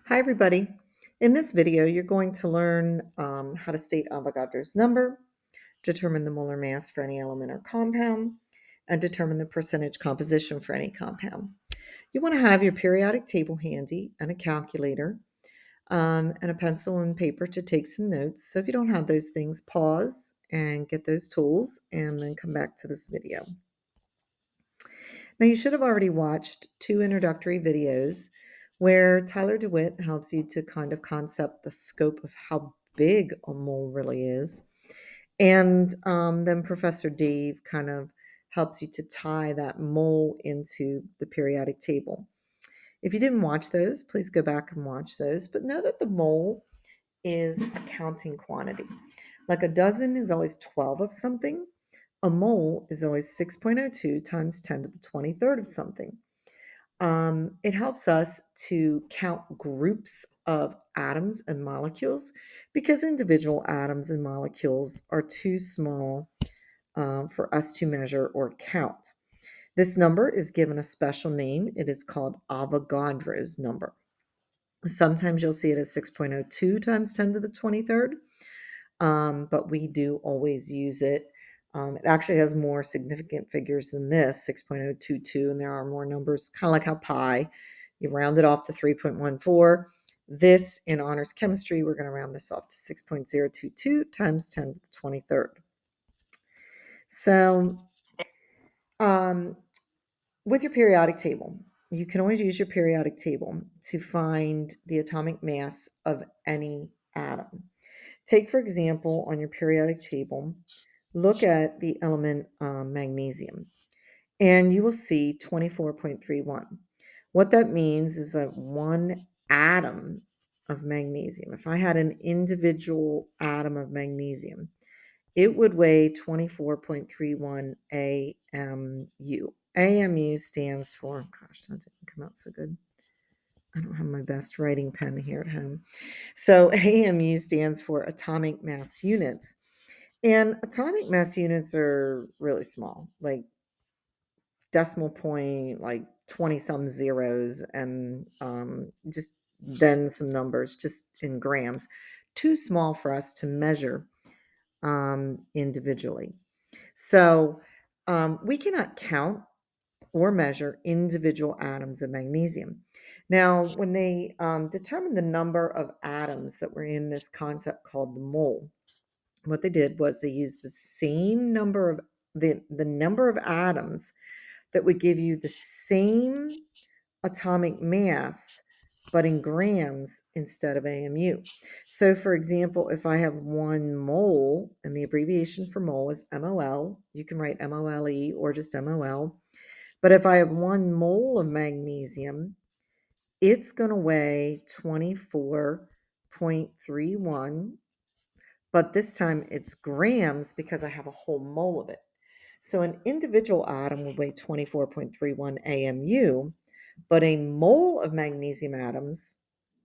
Hi, everybody. In this video, you're going to learn how to state Avogadro's number, determine the molar mass for any element or compound, and determine the percentage composition for any compound. You want to have your periodic table handy and a calculator and a pencil and paper to take some notes. So if you don't have those things, pause and get those tools and then come back to this video. Now, you should have already watched two introductory videos where Tyler DeWitt helps you to kind of concept the scope of how big a mole really is. And then Professor Dave kind of helps you to tie that mole into the periodic table. If you didn't watch those, please go back and watch those. But know that the mole is a counting quantity. Like a dozen is always 12 of something, a mole is always 6.02 times 10 to the 23rd of something. It helps us to count groups of atoms and molecules because individual atoms and molecules are too small for us to measure or count. This number is given a special name. It is called Avogadro's number. Sometimes you'll see it as 6.02 times 10 to the 23rd, but we do always use it. It actually has more significant figures than this, 6.022, and there are more numbers, kind of like how pi, you round it off to 3.14. This, in honors chemistry, we're going to round this off to 6.022 times 10 to the 23rd. So, um, with your periodic table, you can always use your periodic table to find the atomic mass of any atom. Take, for example, on your periodic table, look at the element magnesium, and you will see 24.31. What that means is that one atom of magnesium, if I had an individual atom of magnesium, it would weigh 24.31 AMU. AMU stands for, gosh, that didn't come out so good. I don't have my best writing pen here at home. So AMU stands for atomic mass units. And atomic mass units are really small, like decimal point, like 20 some zeros, and just then some numbers just in grams. Too small for us to measure individually. So we cannot count or measure individual atoms of magnesium. Now, when they determined the number of atoms that were in this concept called the mole, what they did was they used the same number of the number of atoms that would give you the same atomic mass but in grams instead of AMU. So for example, if I have 1 mole, and the abbreviation for mole is MOL, you can write MOLE or just MOL. But if I have 1 mole of magnesium, it's going to weigh 24.31, but this time it's grams because I have a whole mole of it. So an individual atom would weigh 24.31 AMU, but a mole of magnesium atoms,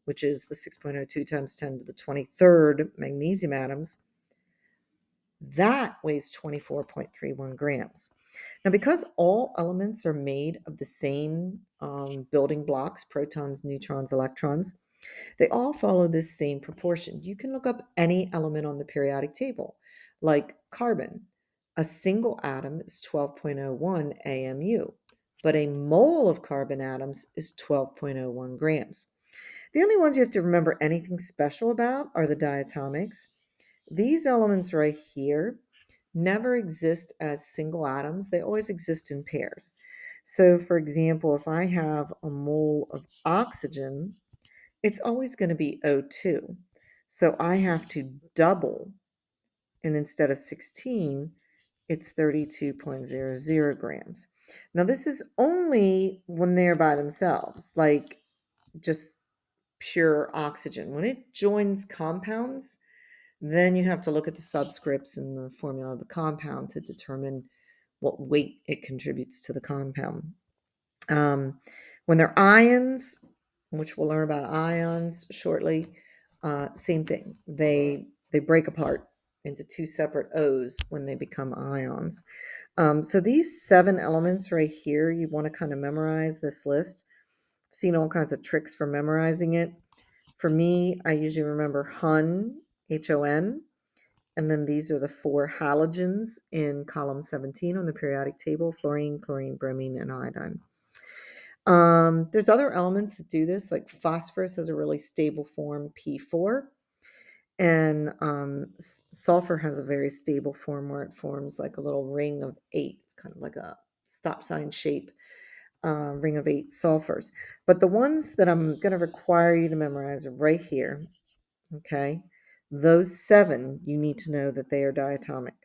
which is the 6.02 times 10 to the 23rd magnesium atoms, that weighs 24.31 grams. Now, because all elements are made of the same building blocks, protons, neutrons, electrons, they all follow this same proportion. You can look up any element on the periodic table, like carbon. A single atom is 12.01 AMU, but a mole of carbon atoms is 12.01 grams. The only ones you have to remember anything special about are the diatomics. These elements right here never exist as single atoms, they always exist in pairs. So, for example, if I have a mole of oxygen, it's always going to be O2. So I have to double, and instead of 16, it's 32.00 grams. Now, this is only when they're by themselves, like just pure oxygen. When it joins compounds, then you have to look at the subscripts in the formula of the compound to determine what weight it contributes to the compound. When they're ions, which we'll learn about ions shortly, same thing. They break apart into two separate O's when they become ions. So these 7 elements right here, you want to kind of memorize this list. I've seen all kinds of tricks for memorizing it. For me, I usually remember HON, HON, and then these are the 4 halogens in column 17 on the periodic table: fluorine, chlorine, bromine, and iodine. There's other elements that do this, like phosphorus has a really stable form, P4, and sulfur has a very stable form where it forms like a little ring of 8. It's kind of like a stop sign shape, ring of 8 sulfurs. But the ones that I'm going to require you to memorize are right here, okay? Those 7, you need to know that they are diatomic.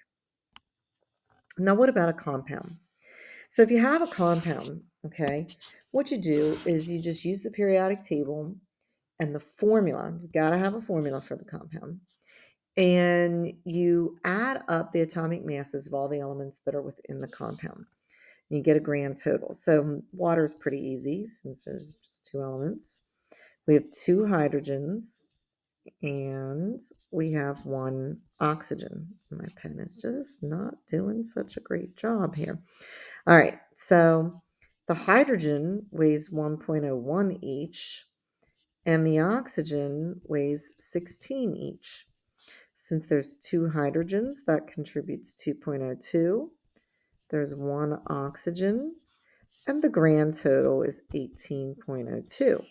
Now, what about a compound? So if you have a compound, okay, what you do is you just use the periodic table and the formula. You've got to have a formula for the compound. And you add up the atomic masses of all the elements that are within the compound. You get a grand total. So water is pretty easy since there's just 2 elements. We have 2 hydrogens and we have 1 oxygen. My pen is just not doing such a great job here. All right, so the hydrogen weighs 1.01 each, and the oxygen weighs 16 each. Since there's 2 hydrogens, that contributes 2.02. There's 1 oxygen, and the grand total is 18.02.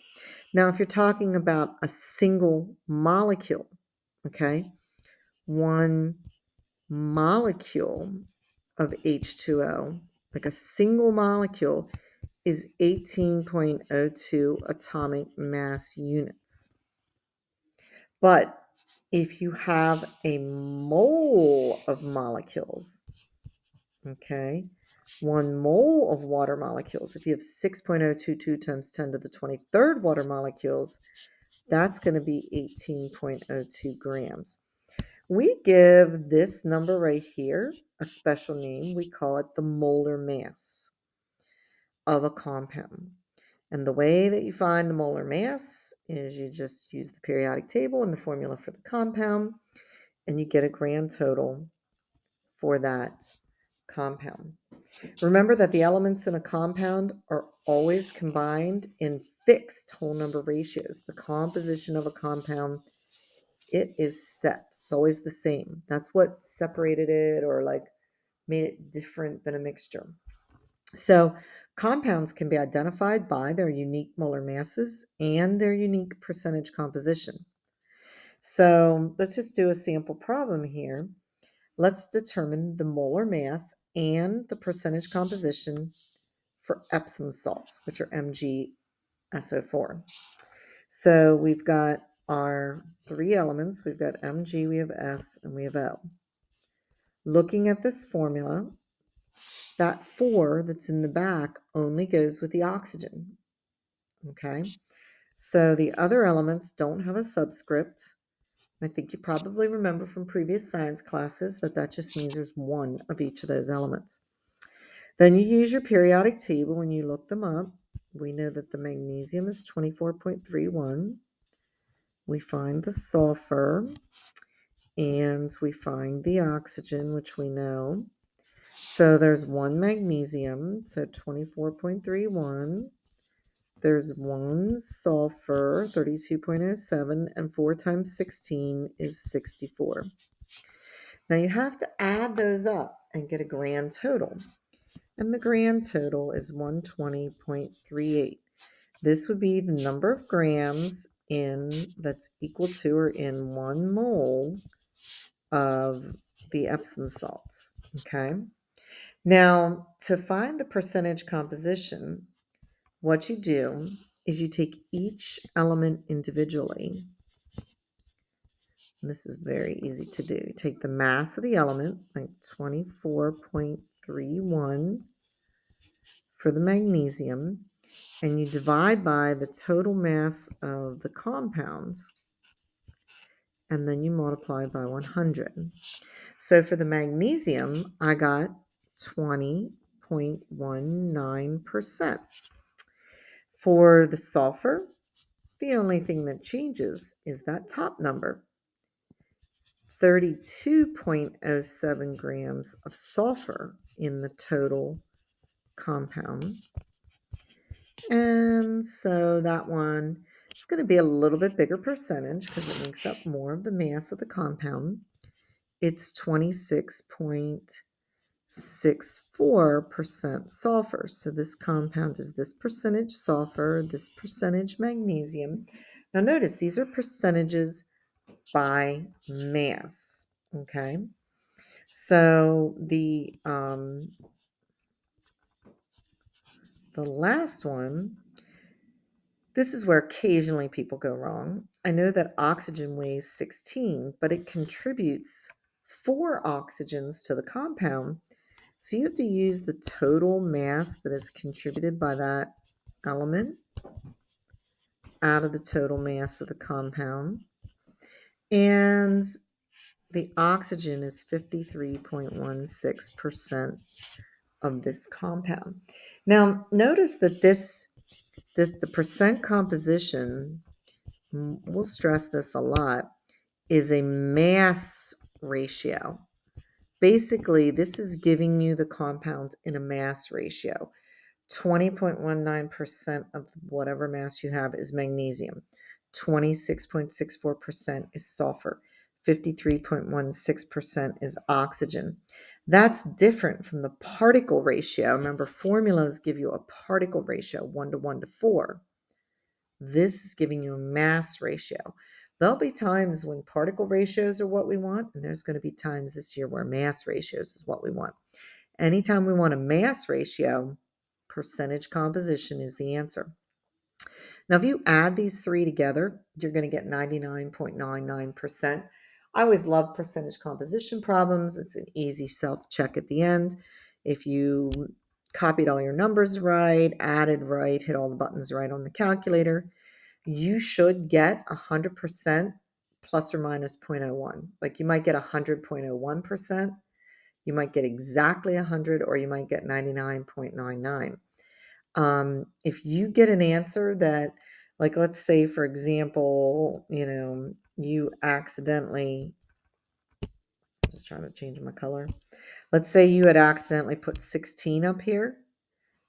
Now, if you're talking about a single molecule, okay, 1 molecule of H2O, like a single molecule, is 18.02 atomic mass units. But if you have a mole of molecules, okay, 1 mole of water molecules, if you have 6.022 times 10 to the 23rd water molecules, that's going to be 18.02 grams. We give this number right here a special name. We call it the molar mass of a compound. And the way that you find the molar mass is you just use the periodic table and the formula for the compound, and you get a grand total for that compound. Remember that the elements in a compound are always combined in fixed whole number ratios. The composition of a compound, it is set. It's always the same. That's what separated it or like made it different than a mixture. So compounds can be identified by their unique molar masses and their unique percentage composition. So let's just do a sample problem here. Let's determine the molar mass and the percentage composition for Epsom salts, which are MgSO4. So we've got our 3 elements. We've got Mg, we have S, and we have O. Looking at this formula, that 4 that's in the back only goes with the oxygen. Okay, so the other elements don't have a subscript. I think you probably remember from previous science classes that that just means there's 1 of each of those elements. Then you use your periodic table when you look them up. We know that the magnesium is 24.31. We find the sulfur and we find the oxygen, which we know. So there's 1 magnesium, so 24.31. There's 1 sulfur, 32.07, and 4 times 16 is 64. Now you have to add those up and get a grand total. And the grand total is 120.38. This would be the number of grams in that's equal to or in 1 mole of the Epsom salts. Okay. Now, to find the percentage composition, what you do is you take each element individually. And this is very easy to do. You take the mass of the element, like 24.31 for the magnesium, and you divide by the total mass of the compounds, and then you multiply by 100. So for the magnesium, I got 20.19%. For the sulfur, the only thing that changes is that top number, 32.07 grams of sulfur in the total compound. And so that one It's going to be a little bit bigger percentage because it makes up more of the mass of the compound. It's 26.64% sulfur. So this compound is this percentage sulfur, this percentage magnesium. Now notice these are percentages by mass. Okay. So the last one, this is where occasionally people go wrong. I know that oxygen weighs 16, but it contributes 4 oxygens to the compound. So you have to use the total mass that is contributed by that element out of the total mass of the compound. And the oxygen is 53.16% of this compound. Now, notice that the percent composition, we'll stress this a lot, is a mass ratio. Basically, this is giving you the compound in a mass ratio. 20.19% of whatever mass you have is magnesium. 26.64% is sulfur. 53.16% is oxygen. That's different from the particle ratio. Remember, formulas give you a particle ratio, 1 to 1 to 4. This is giving you a mass ratio. There'll be times when particle ratios are what we want, and there's going to be times this year where mass ratios is what we want. Anytime we want a mass ratio, percentage composition is the answer. Now, if you add these three together, you're going to get 99.99%. I always love percentage composition problems. It's an easy self-check at the end. If you copied all your numbers right, added right, hit all the buttons right on the calculator, you should get 100% plus or minus 0.01. Like you might get 100.01%. You might get exactly 100, or you might get 99.99. If you get an answer that, like, let's say, for example, you accidentally, I'm just trying to change my color. Let's say you had accidentally put 16 up here.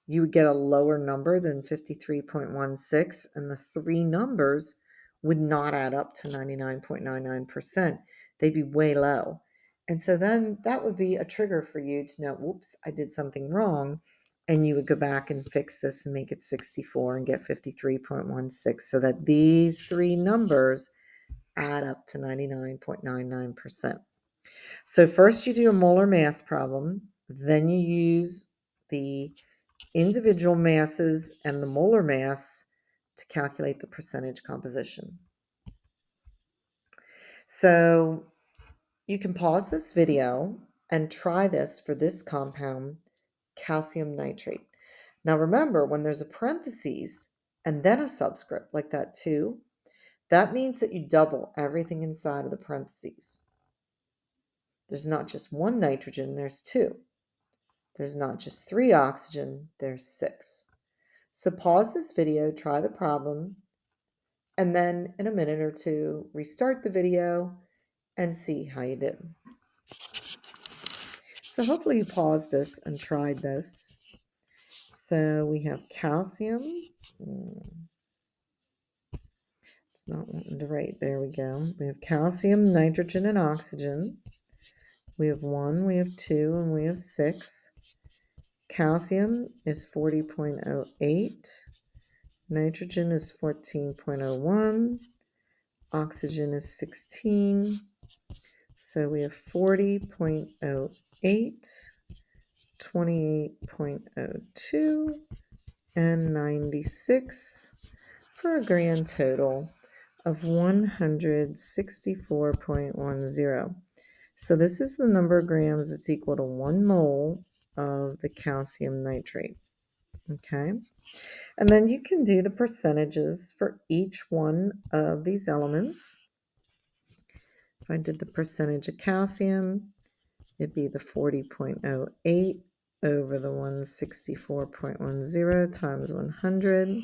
You would get a lower number than 53.16, and the three numbers would not add up to 99.99%. They'd be way low. And so then that would be a trigger for you to know, whoops, I did something wrong. And you would go back and fix this and make it 64 and get 53.16 so that these three numbers add up to 99.99%. So first you do a molar mass problem, then you use the individual masses and the molar mass to calculate the percentage composition. So you can pause this video and try this for this compound, calcium nitrate. Now remember, when there's a parentheses and then a subscript like that too, that means that you double everything inside of the parentheses. There's not just one nitrogen, there's 2. There's not just 3 oxygen, there's 6. So pause this video, try the problem, and then in a minute or two, restart the video and see how you did. So hopefully you paused this and tried this. So we have calcium. It's not wanting to write. There we go. We have calcium, nitrogen, and oxygen. We have 1, we have 2, and we have 6. Calcium is 40.08. Nitrogen is 14.01. Oxygen is 16. So we have 40.08, 28.02, and 96 for a grand total of 164.10. So this is the number of grams that's equal to 1 mole of the calcium nitrate. Okay. And then you can do the percentages for each one of these elements. If I did the percentage of calcium, it'd be the 40.08 over the 164.10 times 100.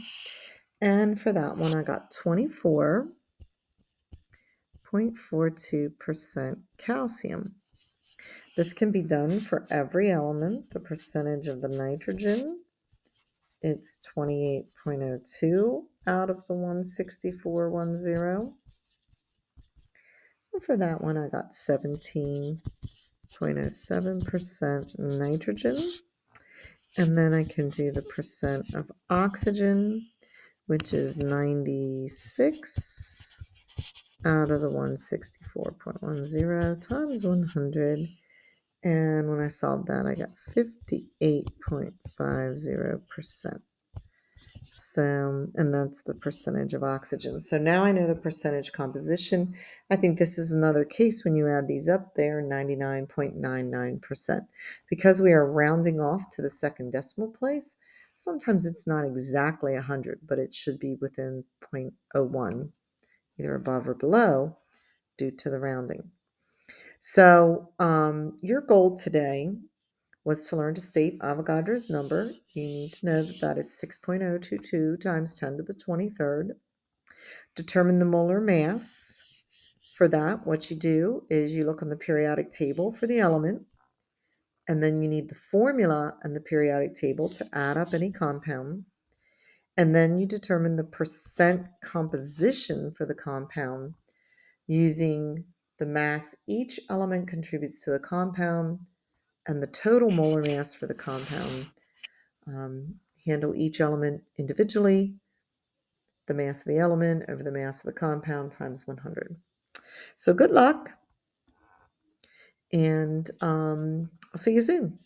And for that one, I got 24.42% calcium. This can be done for every element. The percentage of the nitrogen, it's 28.02 out of the 16410. And for that one, I got 17.07% nitrogen. And then I can do the percent of oxygen, which is 96 out of the 164.10 times 100. And when I solved that, I got 58.50%. So, and that's the percentage of oxygen. So now I know the percentage composition. I think this is another case when you add these up there, 99.99%. Because we are rounding off to the second decimal place, sometimes it's not exactly 100, but it should be within 0.01, either above or below, due to the rounding. So your goal today was to learn to state Avogadro's number. You need to know that that is 6.022 times 10 to the 23rd. Determine the molar mass. For that, what you do is you look on the periodic table for the element, and then you need the formula and the periodic table to add up any compound. And then you determine the percent composition for the compound using the mass each element contributes to the compound and the total molar mass for the compound. Handle each element individually, the mass of the element over the mass of the compound times 100. So good luck, and I'll see you soon.